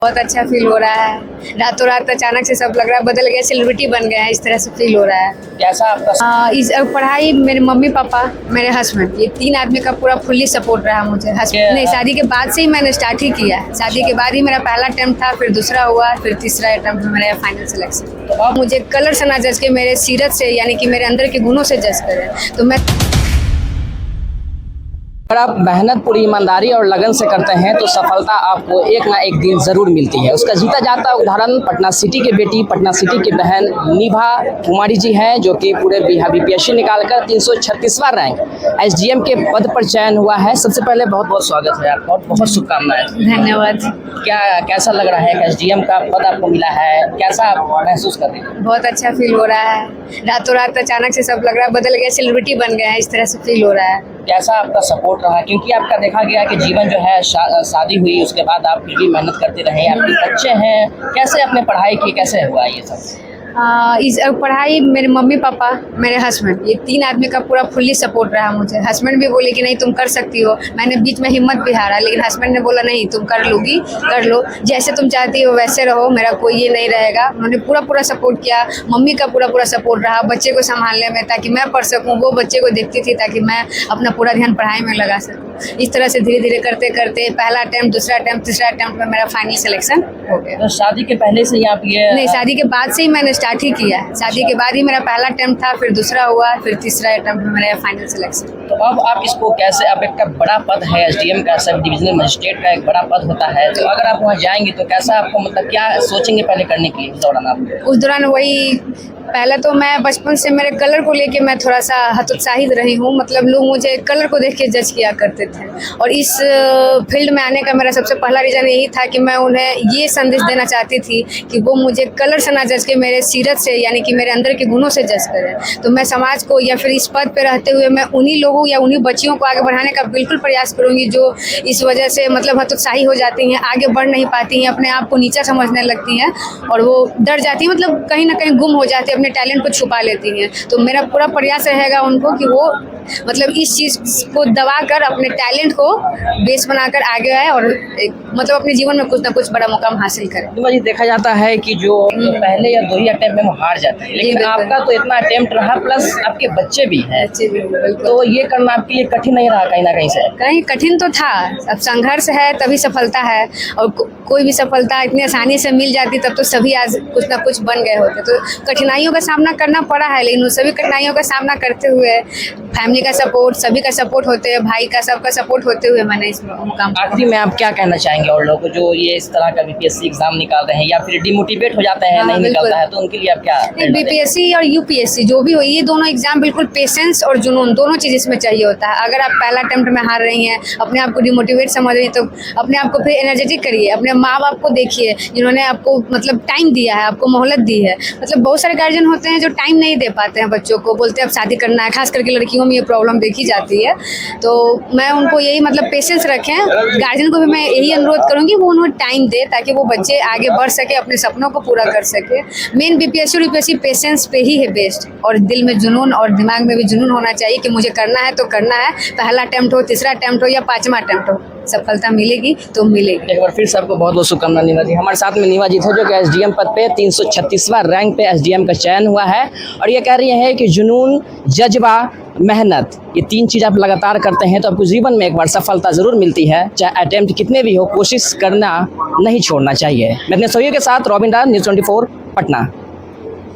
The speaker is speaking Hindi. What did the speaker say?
बहुत अच्छा फील हो रहा है। रातों रात अचानक से सब लग रहा है बदल गया, सेलिब्रिटी बन गया है, इस तरह से फील हो रहा है। कैसा आपका इस पढ़ाई, मेरे मम्मी पापा, मेरे हस्बैंड, ये तीन आदमी का पूरा फुल्ली सपोर्ट रहा मुझे। नहीं, शादी के बाद से ही मैंने स्टार्ट ही किया है। शादी के बाद ही मेरा पहला अटेम्प्ट था, फिर दूसरा हुआ, फिर तीसरा अटेम्प्ट में मेरा फाइनल सिलेक्शन। तो अब मुझे कलर से ना जज के मेरे सीरत से, यानी कि मेरे अंदर के गुणों से जज करें। तो मैं अगर आप मेहनत पूरी ईमानदारी और लगन से करते हैं तो सफलता आपको एक ना एक दिन जरूर मिलती है। उसका जीता जाता उदाहरण पटना सिटी की बेटी, पटना सिटी की बहन निभा कुमारी जी हैं, जो कि पूरे बिहार बीपीएससी निकालकर 336वां रैंक एसडीएम के पद पर चयन हुआ है। सबसे पहले बहुत बहुत स्वागत है आपका और बहुत शुभकामनाएं। धन्यवाद। कैसा लग रहा है कि एसडीएम का पद आपको मिला है, कैसा आप महसूस कर रहे हैं? बहुत अच्छा फील हो रहा है। रातों रात अचानक से सब लग रहा है बदल गया, सेलिब्रिटी बन गया है, इस तरह से फील हो रहा है। कैसा आपका सपोर्ट रहा, क्योंकि आपका देखा गया कि जीवन जो है शादी हुई उसके बाद आप फिर भी मेहनत करते रहे, आपके बच्चे हैं, कैसे आपने पढ़ाई की, कैसे हुआ ये सब? इस पढ़ाई, मेरे मम्मी पापा, मेरे हस्बैंड, ये तीन आदमी का पूरा फुल्ली सपोर्ट रहा मुझे। हस्बैंड भी बोले कि नहीं तुम कर सकती हो। मैंने बीच में हिम्मत भी हारा, लेकिन हस्बैंड ने बोला नहीं तुम कर लोगी, कर लो, जैसे तुम चाहती हो वैसे रहो, मेरा कोई ये नहीं रहेगा। उन्होंने पूरा सपोर्ट किया। मम्मी का पूरा सपोर्ट रहा बच्चे को संभालने में, ताकि मैं पढ़ सकूँ। वो बच्चे को देखती थी ताकि मैं अपना पूरा ध्यान पढ़ाई में लगा सकूँ। इस तरह से धीरे धीरे करते करते पहला अटेम्प्ट, दूसरा अटेम्प्ट, तीसरा अटेम्प्ट में मेरा फाइनल सिलेक्शन हो गया। तो शादी के पहले से ही आप ये? नहीं, शादी के बाद से ही मैंने स्टार्ट ही किया है। शादी के बाद ही मेरा पहला अटेम्प्ट था, फिर दूसरा हुआ, फिर तीसरा अटेम्प्ट में मेरा फाइनल सिलेक्शन। तो अब आप इसको कैसे, अब एक बड़ा पद है एसडीएम का, सब डिविजनल मजिस्ट्रेट का एक बड़ा पद होता है, तो अगर आप वहाँ जाएंगे तो कैसा आपको, मतलब क्या सोचेंगे पहले करने के लिए उस दौरान आप? उस दौरान वही, पहले तो मैं बचपन से मेरे कलर को लेके मैं थोड़ा सा हतोत्साहित रही हूँ। मतलब लोग मुझे कलर को देख के जज किया करते थे, और इस फील्ड में आने का मेरा सबसे पहला रीज़न यही था कि मैं उन्हें ये संदेश देना चाहती थी कि वो मुझे कलर से ना जज के मेरे सीरत से, यानी कि मेरे अंदर के गुणों से जज करें। तो मैं समाज को, या फिर इस पद पे रहते हुए मैं उन्हीं लोगों या उन्हीं बच्चियों को आगे बढ़ाने का बिल्कुल प्रयास करूँगी जो इस वजह से मतलब हतोत्साही हो जाती हैं, आगे बढ़ नहीं पाती हैं, अपने आप को नीचा समझने लगती हैं, और वो डर जाती हैं, मतलब कहीं ना कहीं गुम हो जाती है, अपने टैलेंट को छुपा लेती हैं। तो मेरा पूरा प्रयास रहेगा उनको कि वो मतलब इस चीज़ को दबाकर अपने टैलेंट को बेस बनाकर आगे आए, और मतलब अपने जीवन में कुछ ना कुछ बड़ा मुकाम हासिल करें। देखा जाता है कि जो पहले या दो ही अटेम्प्ट में वो हार जाते हैं, लेकिन आपका तो इतना अटेम्प्ट रहा, प्लस आपके बच्चे भी हैं, तो ये करना आपके लिए कठिन नहीं रहा कहीं ना कहीं से? कहीं कठिन तो था। अब संघर्ष है तभी सफलता है, और कोई भी सफलता इतनी आसानी से मिल जाती तब तो सभी आज कुछ ना कुछ बन गए होते। तो कठिनाइयों का सामना करना पड़ा है, लेकिन उन सभी कठिनाइयों का सामना करते हुए फैमिली का सपोर्ट, सभी का सपोर्ट होते हुए, भाई का, सबका सपोर्ट होते हुए मैंने इस मुकाम। आखिरी में आप क्या कहना चाहेंगे और लोगों को जो ये इस तरह का बीपीएससी एग्जाम निकाल रहे हैं या फिर डिमोटिवेट हो जाते हैं, नहीं निकलता है, तो उनके लिए आप क्या? बीपीएससी और यूपीएससी जो भी हो, ये दोनों एग्जाम बिल्कुल पेशेंस और जुनून दोनों चीज़ इसमें चाहिए होता है। अगर आप पहला अटेम्प्ट में हार रही हैं, अपने आप को डिमोटिवेट समझ रही हैं, तो अपने आप को फिर एनर्जेटिक करिए। अपने माँ बाप को देखिए जिन्होंने आपको मतलब टाइम दिया है, आपको मोहलत दी है। मतलब बहुत सारे गार्जियन होते हैं जो टाइम नहीं दे पाते हैं बच्चों को, बोलते हैं अब शादी करना है, खास करके लड़कियों में ये प्रॉब्लम देखी जाती है। तो मैं उनको यही मतलब पेशेंस रखें। गार्जियन को भी मैं यही अनुरोध करूँगी वो उन्हें टाइम दे, ताकि वो बच्चे आगे बढ़ सके, अपने सपनों को पूरा कर सके। मेन बीपीएससी और यूपीएससी पेशेंस पे ही है बेस्ड, और दिल में जुनून और दिमाग में भी जुनून होना चाहिए कि मुझे करना है तो करना है। पहला अटेम्प्ट हो, तीसरा अटेम्प्ट हो या पांचवा अटेम्प्ट हो, सफलता मिलेगी तो मिलेगी। एक बार फिर सबको बहुत बहुत शुभकामनाएं। निभा जी हमारे साथ में, निभा जी थे जो कि एसडीएम पद पे 336वां रैंक पे एसडीएम का चयन हुआ है, और ये कह रही है कि जुनून, जज्बा, मेहनत, ये तीन चीज़ आप लगातार करते हैं तो आपको जीवन में एक बार सफलता ज़रूर मिलती है। चाहे अटेम्प्ट कितने भी हो, कोशिश करना नहीं छोड़ना चाहिए। मैं अपने सहयोगी के साथ रॉबिन राज, न्यूज़ 24 पटना।